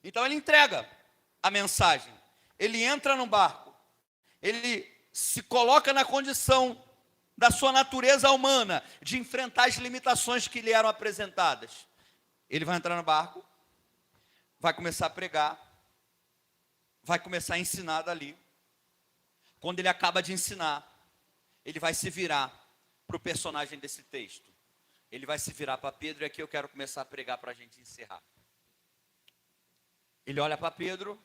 Então ele entrega a mensagem. Ele entra no barco. Ele se coloca na condição da sua natureza humana, de enfrentar as limitações que lhe eram apresentadas. Ele vai entrar no barco, vai começar a pregar, vai começar a ensinar dali. Quando ele acaba de ensinar, ele vai se virar para o personagem desse texto. Ele vai se virar para Pedro, e aqui eu quero começar a pregar para a gente encerrar. Ele olha para Pedro,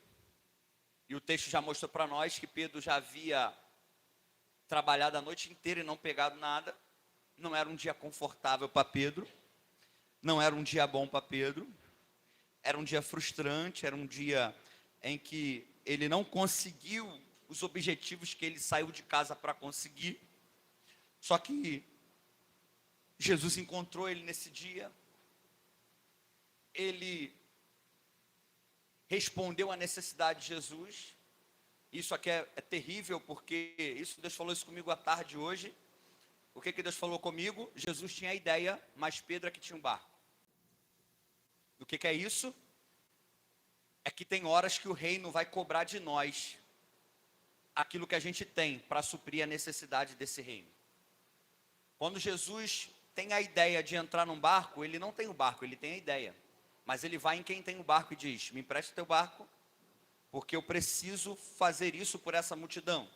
e o texto já mostrou para nós que Pedro já havia trabalhado a noite inteira e não pegado nada. Não era um dia confortável para Pedro, não era um dia bom para Pedro, era um dia frustrante, era um dia em que ele não conseguiu os objetivos que ele saiu de casa para conseguir. Só que Jesus encontrou ele nesse dia, ele respondeu à necessidade de Jesus. Isso aqui é terrível, porque Deus falou isso comigo à tarde hoje. O que Deus falou comigo? Jesus tinha a ideia, mas Pedro é que tinha um barco. O que é isso? É que tem horas que o reino vai cobrar de nós aquilo que a gente tem para suprir a necessidade desse reino. Quando Jesus tem a ideia de entrar num barco, ele não tem o barco, ele tem a ideia. Mas ele vai em quem tem o barco e diz: me empresta o teu barco, porque eu preciso fazer isso por essa multidão.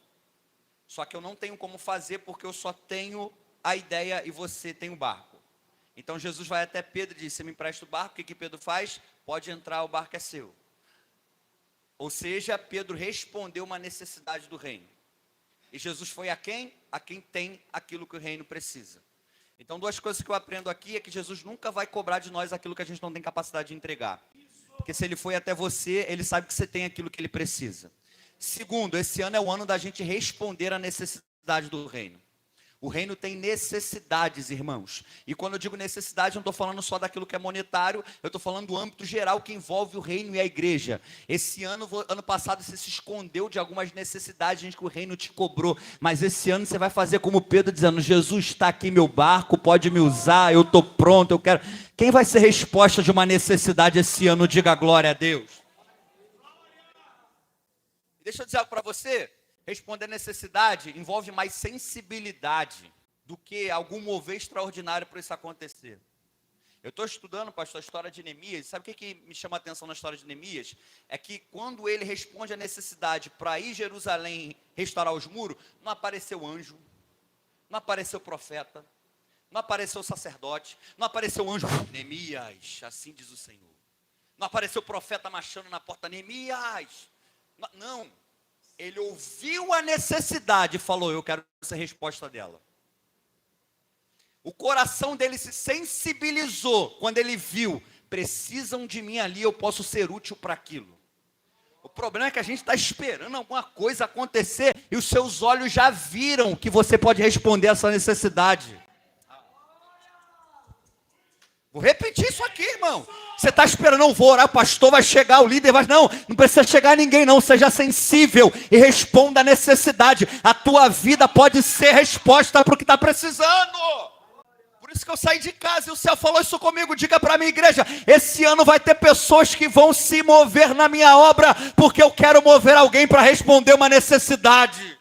Só que eu não tenho como fazer, porque eu só tenho a ideia e você tem o barco. Então Jesus vai até Pedro e diz: você me empresta o barco, o que Pedro faz? Pode entrar, o barco é seu. Ou seja, Pedro respondeu uma necessidade do reino. E Jesus foi a quem? A quem tem aquilo que o reino precisa. Então, duas coisas que eu aprendo aqui é que Jesus nunca vai cobrar de nós aquilo que a gente não tem capacidade de entregar. Porque se ele foi até você, ele sabe que você tem aquilo que ele precisa. Segundo, esse ano é o ano da gente responder à necessidade do reino. O reino tem necessidades, irmãos. E quando eu digo necessidade, eu não estou falando só daquilo que é monetário, eu estou falando do âmbito geral que envolve o reino e a igreja. Esse ano passado, você se escondeu de algumas necessidades que o reino te cobrou. Mas esse ano você vai fazer como Pedro, dizendo: Jesus, está aqui meu barco, pode me usar, eu estou pronto, eu quero. Quem vai ser resposta de uma necessidade esse ano? Diga glória a Deus. Deixa eu dizer algo para você. Responder a necessidade envolve mais sensibilidade do que algum mover extraordinário para isso acontecer. Eu estou estudando, pastor, a história de Neemias. Sabe o que me chama a atenção na história de Neemias? É que quando ele responde à necessidade para ir a Jerusalém restaurar os muros, não apareceu anjo, não apareceu profeta, não apareceu sacerdote, não apareceu anjo. Neemias, assim diz o Senhor. Não apareceu profeta marchando na porta. Neemias, não. Ele ouviu a necessidade e falou: eu quero essa resposta dela. O coração dele se sensibilizou quando ele viu: precisam de mim ali, eu posso ser útil para aquilo. O problema é que a gente está esperando alguma coisa acontecer e os seus olhos já viram que você pode responder essa necessidade. Vou repetir isso aqui, irmão. Você está esperando, não vou orar, o pastor vai chegar, o líder vai... Não precisa chegar ninguém não, seja sensível e responda a necessidade. A tua vida pode ser resposta para o que está precisando. Por isso que eu saí de casa e o céu falou isso comigo. Diga para a minha igreja: esse ano vai ter pessoas que vão se mover na minha obra, porque eu quero mover alguém para responder uma necessidade.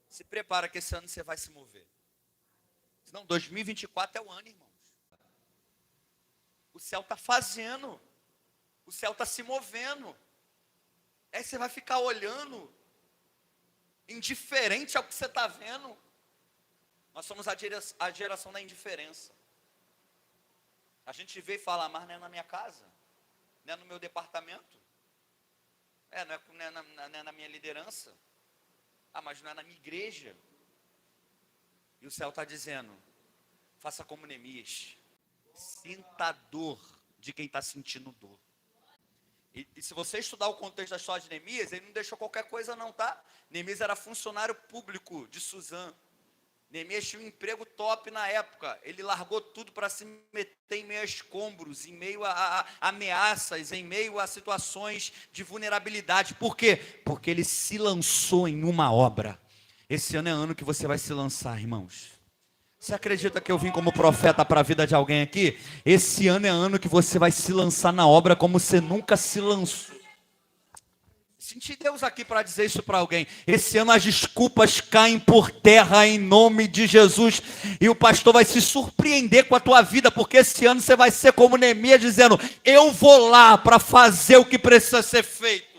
Se prepara que esse ano você vai se mover. Senão 2024 é o ano, irmão. O céu está fazendo, o céu está se movendo. Aí você vai ficar olhando, indiferente ao que você está vendo. Nós somos a geração da indiferença. A gente vê e fala: mas não é na minha casa, não é no meu departamento, não é na minha liderança, mas não é na minha igreja. E o céu está dizendo: faça como Neemias. Sinta a dor de quem está sentindo dor. E se você estudar o contexto da história de Neemias, ele não deixou qualquer coisa não, tá? Neemias era funcionário público de Suzã. Neemias tinha um emprego top na época. Ele largou tudo para se meter em meio a escombros, em meio a ameaças, em meio a situações de vulnerabilidade. Por quê? Porque ele se lançou em uma obra. Esse ano é ano que você vai se lançar, irmãos. Você acredita que eu vim como profeta para a vida de alguém aqui? Esse ano é ano que você vai se lançar na obra como você nunca se lançou. Senti Deus aqui para dizer isso para alguém. Esse ano as desculpas caem por terra em nome de Jesus. E o pastor vai se surpreender com a tua vida, porque esse ano você vai ser como Neemias dizendo: eu vou lá para fazer o que precisa ser feito.